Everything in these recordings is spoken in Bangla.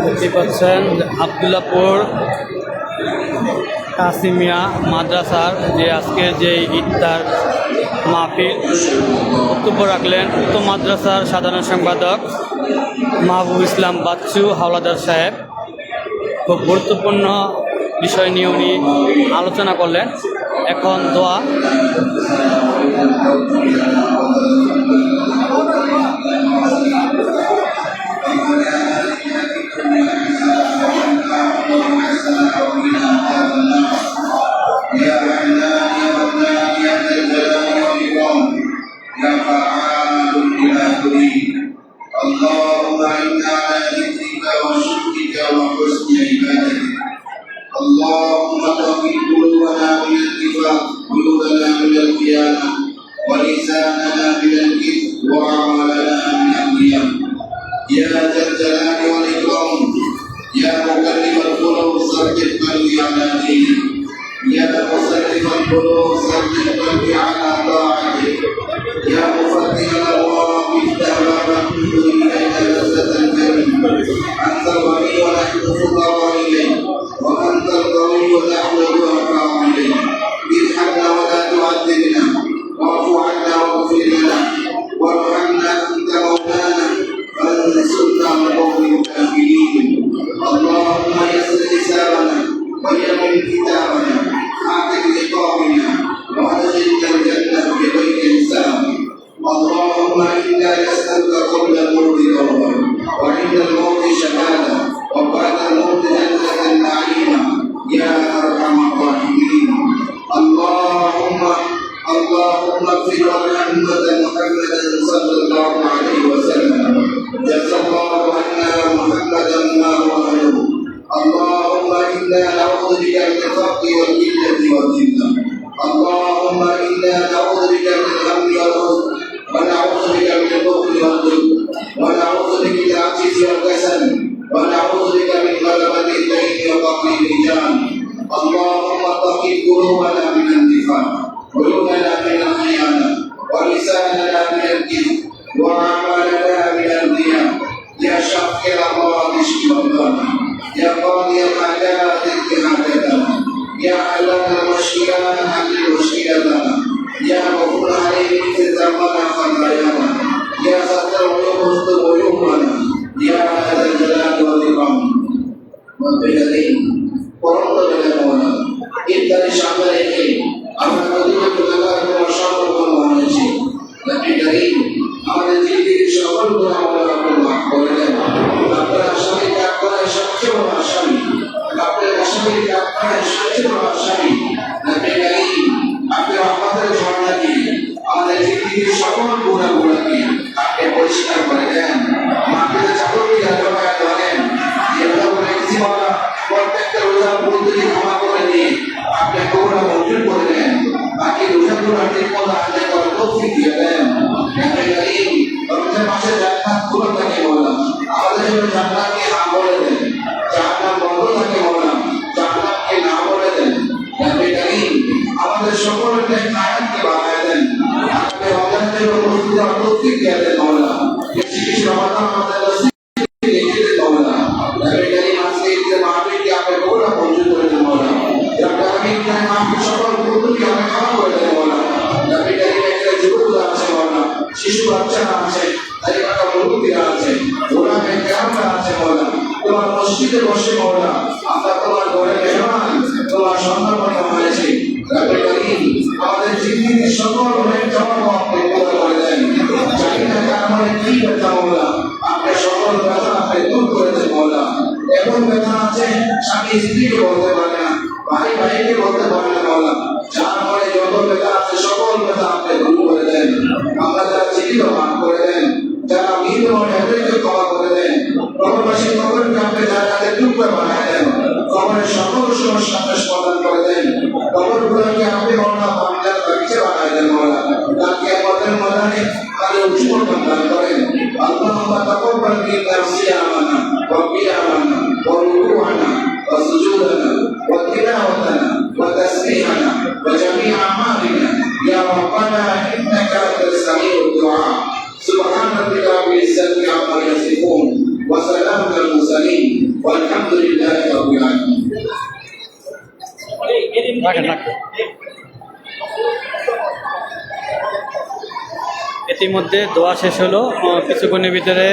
দেখতে পাচ্ছেন আবদুল্লাপুর কাসিমিয়া মাদ্রাসার যে আজকে যে ইফতার মাহফিল বক্তব্য রাখলেন উক্ত মাদ্রাসার সাধারণ সম্পাদক মাহবুব ইসলাম বাচ্চু হাওলাদার সাহেব। খুব গুরুত্বপূর্ণ বিষয় নিয়ে উনি আলোচনা করলেন। এখন দোয়া। اللهم إنا على ذكرك وشكرك وحسن عبادتك اللهم طهر قلوبنا من النفاق قلوبنا من الخيانة ولساننا من الكذب وأعمالنا من الرياء يا ذا الجلال والإكرام يا مكلف القلوب ثبت قلبي على دينك يا مصرف القلوب ثبت قلبي على طاعتك يا مفتح الأبواب افتح باب الحب إليك لذة الكريم أنت الغني ونحن الفقراء إليك وأنت القوي ونحن الضعفاء إليك ارحمنا ولا تعذبنا واعف عنا واغفر لنا وارحمنا أنت مولانا فانصرنا على القوم الكافرين اللهم يسر حسابنا ويمن كتابنا أعتق رقابنا وأدخلنا الجنة بغير حساب اللهم إنا نسألك قبل الموت توبة وعند الموت شهادة وبعد الموت جنة نعيما يا أرحم الراحمين اللهم اغفر لأمة محمد صلى الله عليه وسلم جزا الله عنا محمدا ما هو أهله اللهم إنا نعوذ بك من الفقر والقلة والذلة اللهم إنا نعوذ بك من الهم والحزن ونعوذ بك من البخل والذل ونعوذ بك من العجز والكسل ونعوذ بك من غلبة الدين وقهر الرجال اللهم طهر قلوبنا من النفاق قلوبنا من الخيانة ولساننا من الكذب وأعمالنا من الرياء يا شافي الأمراض اشف مرضانا يا قاضي الحاجات اقض حاجتنا يا علام المشكلات حل مشكلتنا يا غفور عليم اغفر ذنبنا خطايانا يا ستر عيوب استر عيوبنا পরন্ত বেলা মৌলা ইফতারের সামনে রেখে আমরা নদীকে গুণাগার তোমার সর্বক্ষণ বানিয়েছি আমাদের জিন্দিগির সকল গুণা মৌলা আপনি মাফ করে দেন। আপনার আসামি কাজ করায় সবচেয়ে বড় আসামি, আপনার আসামি কাজ করায় সবচেয়ে বড় আসামি। আপনি রহমতের ঝর্ণা দিয়ে আমাদের জিন্দিগির সকল গুণাগুলোকে আপনি পরিষ্কার করে দেন। মাটিতে চাকরি আলোকায় ধরেন যেগুলো বলেছি বলা প্রত্যেকটা রোজা বন্ধুকে ক্ষমা করে দিয়ে আপনি গৌরা মঞ্জুর করে দেন। বাকি রোজাগুলো আপনি পদ আদায় করার তৌফিক দিয়ে দেন। রমজান মাসে জান্নাত খুলে থাকে বললাম, আমাদের জন্য জান্নাতকে না বলে দেন, জান্নাত বন্ধ থাকে বললাম, জান্নাতকে না বলে দেন। আমাদের সকলের হায়াতকে বাড়ায় দেন। আপনি রমজানের উপস্থিত তৌফিক দিয়ে দেন মওলা। বেশি বেশি রমাদান আমাদের নসিব লিখে দেন মওলা। আজকে ঈদের মাহফিলকে আপনি গৌরা মঞ্জুর করে দেন মওলা। আগামী ঈদের মাহফিল সকল বন্ধুকে আপনি ক্ষমা করে দেন মওলা। যুবকরা আছে মওলা, শিশু বাচ্চারা আছে, তালিকাটা মুরব্বীরা আছে, ওলামে কেরামরা আছে মওলা। তোমার মসজিদে বসে মওলা আমরা তোমার ঘরে মেহমান, তোমার সম্মাননা হয়েছে। আমাদের জিন্দিগির সকল অনেক জবাব আপনি পুরো করে দেন। জানি না কার মনে কি ব্যথা মওলা, আপনি সকল ব্যথা আপনি দূর করে দেন মওলা। এমন ব্যথা আছে স্বামী স্ত্রীকে বলতে পারে না, ভাই ভাইকে বলতে পারে না মওলা। যার মনে যত ব্যথা আছে সকল ব্যথা আপনি দূর করে দেন। আমরা যারা জীবিত মাফ করে দেন, যারা মৃত এদেরকে ক্ষমা করে দেন। কবরবাসী কবরকে আপনি জান্নাতের টুকরা বানায় দেন। কবরের সকল সমস্যা আপনি সমাধান করে দেন। কবরগুলোকে আপনি মওলা বান্দার বাগিচা বানায় দেন মওলা। তাকে আমাদের ময়দানে তাদের উজ্জ্বল দান করেন। আল্লাহুম্মা তাকাব্বাল মিন্না সিয়ামানা ওয়া কিয়ামানা ওয়া রুকুআনা ওয়া সুজুদানা ওয়া তিলাওয়াতানা ওয়া তাসবিহানা ওয়া জামিআ আমালিনা ইয়া রাব্বানা ইন্নাকা আনতাস সামিউদ দুআ। সুবহান রাব্বিকা রাব্বিল ইজ্জাতি আম্মা ইয়াসিফুন ওয়া সালামুন আলাল মুরসালিন ওয়ালহামদুলিল্লাহি রাব্বিল আলামিন। ইতিমধ্যে দোয়া শেষ হলো, কিছুক্ষণের ভিতরে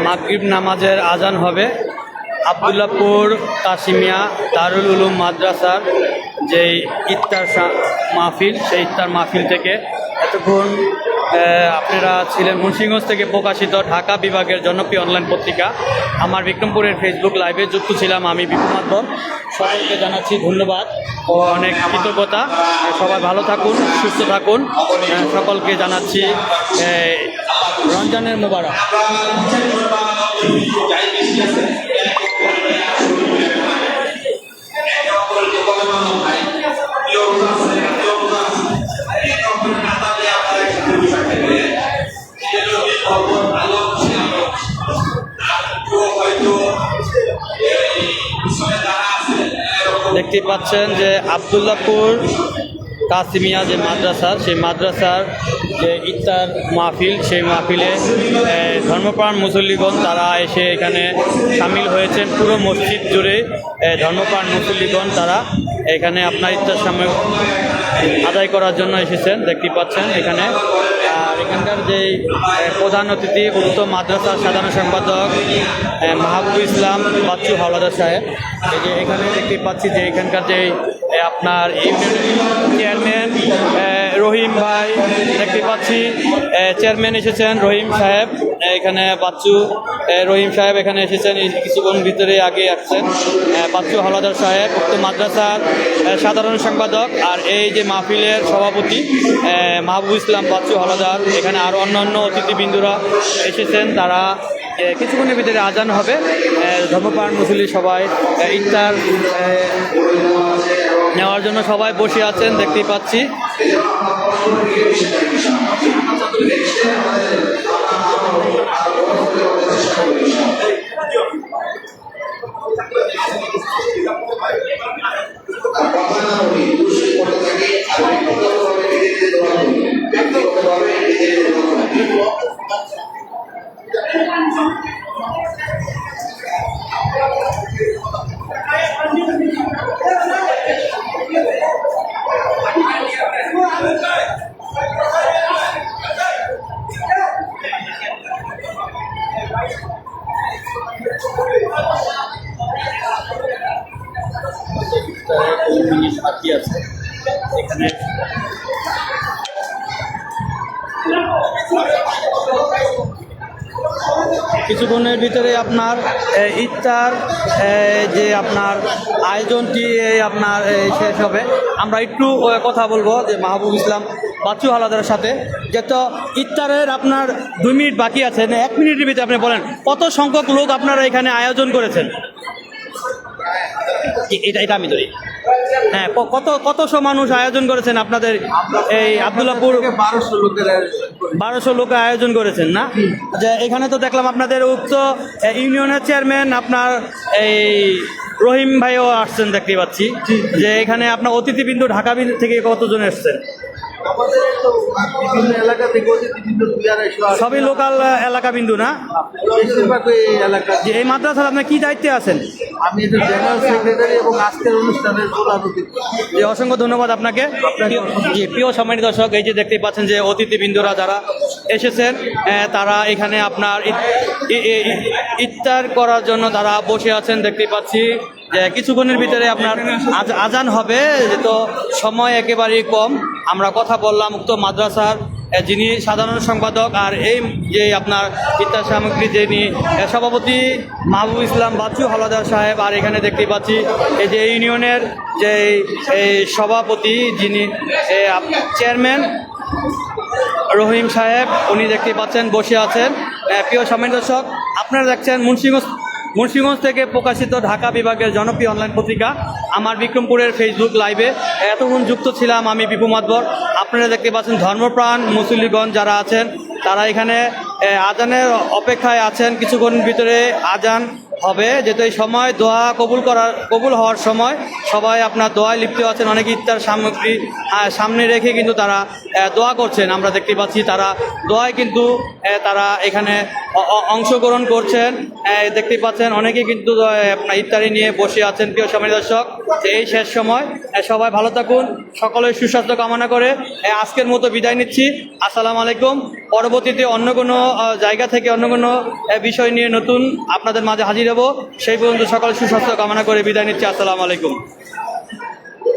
মাগরিব নামাজের আজান হবে। আব্দুল্লাহপুর কাশিমিয়া দারুল উলুম মাদ্রাসার যেই ইফতার মাহফিল, সেই ইফতার মাহফিল থেকে এতক্ষণ আপনারা ছিলেন মুন্সিগঞ্জ থেকে প্রকাশিত ঢাকা বিভাগের জনপ্রিয় অনলাইন পত্রিকা আমার বিক্রমপুরের ফেসবুক লাইভে যুক্ত ছিলাম আমি বিপুল মাধ্যম। সকলকে জানাচ্ছি ধন্যবাদ ও অনেক কৃতজ্ঞতা। সবাই ভালো থাকুন, সুস্থ থাকুন। সকলকে জানাচ্ছি রমজানের মোবারক। দেখতে পাচ্ছেন যে আব্দুল্লাহপুর কাসিমিয়া যে মাদ্রাসার, সেই মাদ্রাসার যে ইফতার মাহফিল, সেই মাহফিলে ধর্মপ্রাণ মুসল্লিগণ তারা এসে এখানে সামিল হয়েছেন। পুরো মসজিদ জুড়ে ধর্মপ্রাণ মুসল্লিগণ তারা এখানে আপনার ইফতার সামনে আদায় করার জন্য এসেছেন, দেখতে পাচ্ছেন এখানে। আর এখানকার যেই প্রধান অতিথি উত্তর মাদ্রাসার সাধারণ সম্পাদক মাহবুব ইসলাম বাচ্চু হাওলাদার সাহেব, এই যে এখানে দেখতে পাচ্ছি যে এখানকার যে আপনার চেয়ারম্যান রহিম ভাই, দেখতে পাচ্ছি চেয়ারম্যান এসেছেন রহিম সাহেব, এখানে বাচ্চু রহিম সাহেব এখানে এসেছেন কিছুক্ষণ ভিতরে আগে আসছেন। বাচ্চু হাওলাদার সাহেব উক্ত মাদ্রাসার সাধারণ সম্পাদক, আর এই যে মাহফিলের সভাপতি মাহবুব ইসলাম বাচ্চু হাওলাদার। এখানে আরও অন্যান্য অতিথিবৃন্দরা এসেছেন, তারা কিছুক্ষণের ভিতরে আজান হবে। ধর্মপ্রাণ মুসল্লি সবাই ইফতার নেওয়ার জন্য সবাই বসে আছেন, দেখতেই পাচ্ছি। মিনিট বাকি আছে এখানে। কিছুক্ষণের ভিতরে আপনার ইফতার যে আপনার আয়োজনটি আপনার শেষ হবে। আমরা একটু কথা বলবো যে মাহবুব ইসলাম বাচ্চু হাওলাদারের সাথে, যেহেতু ইফতারের আপনার 2 মিনিট বাকি আছে, 1 মিনিটের ভিতরে আপনি বলেন কত সংখ্যক লোক আপনারা এখানে আয়োজন করেছেন? এটা আমি ধরি। হ্যাঁ, কতশো মানুষ আয়োজন করেছেন আপনাদের এই আব্দুল্লাহপুর? 1200 লোক আয়োজন করেছেন না? যে এখানে তো দেখলাম আপনাদের উক্ত ইউনিয়নের চেয়ারম্যান আপনার এই রহিম ভাইও আসছেন দেখতে পাচ্ছি। যে এখানে আপনার অতিথিবৃন্দ ঢাকা থেকে কতজন এসছেন? বিভিন্ন এলাকা থেকে অতিথিবৃন্দ 200-250 সবই লোকাল এলাকা বিন্দু না? বেশিরভাগ এই এলাকা। যে এই মাদ্রাসার আপনি কি দায়িত্বে আছেন? আমি এটা জেনারেল সেক্রেটারি এবং আজকের অনুষ্ঠানের প্রধান অতিথি। জি, অসংখ্য ধন্যবাদ আপনাকে। জি, প্রিয় সম্মানিত দর্শক, এই যে দেখতে পাচ্ছেন যে অতিথিবৃন্দরা যারা এসেছেন তারা এখানে আপনার ইফতার করার জন্য তারা বসে আছেন দেখতে পাচ্ছি। যে কিছুক্ষণের ভিতরে আপনার আজান হবে, তো সময় একেবারেই কম। আমরা কথা বললাম উক্ত মাদ্রাসার যিনি সাধারণ সম্পাদক আর এই যে আপনার ইফতার সামগ্রী যিনি সভাপতি মাহবুব ইসলাম বাচ্চু হাওলাদার সাহেব, আর এখানে দেখতে পাচ্ছি এই যে ইউনিয়নের যে এই সভাপতি যিনি চেয়ারম্যান রহিম সাহেব, উনি দেখতে পাচ্ছেন বসে আছেন। প্রিয় সম্মানিত দর্শক, আপনারা দেখছেন মুন্সিগঞ্জ থেকে প্রকাশিত ঢাকা বিভাগের জনপ্রিয় অনলাইন পত্রিকা আমার বিক্রমপুরের ফেসবুক লাইভে এতক্ষণ যুক্ত ছিলাম আমি বিপু মাতবর। আপনারা দেখতে পাচ্ছেন ধর্মপ্রাণ মুসল্লিগণ যারা আছেন তারা এখানে আজানের অপেক্ষায় আছেন। কিছুক্ষণ ভিতরে আজান হবে, যেহেতু এই সময় দোয়া কবুল হওয়ার সময় সবাই আপনার দোয়ায় লিপ্ত আছেন। অনেকে ইফতার সামগ্রী সামনে রেখে কিন্তু তারা দোয়া করছেন। আমরা দেখতে পাচ্ছি তারা দোয়ায় কিন্তু তারা এখানে অংশগ্রহণ করছেন। দেখতে পাচ্ছেন অনেকে কিন্তু আপনার ইফতারি নিয়ে বসে আছেন। প্রিয় সম্মানিত দর্শক, এই শেষ সময় সবাই ভালো থাকুন, সকলের সুস্বাস্থ্য কামনা করে আজকের মতো বিদায় নিচ্ছি। আসসালামু আলাইকুম। পরবর্তীতে অন্য কোনো জায়গা থেকে অন্য কোনো বিষয় নিয়ে নতুন আপনাদের মাঝে হাজির হব। সেই পর্যন্ত সকলের সুস্বাস্থ্য কামনা করে বিদায় নিচ্ছি। আসসালামু আলাইকুম।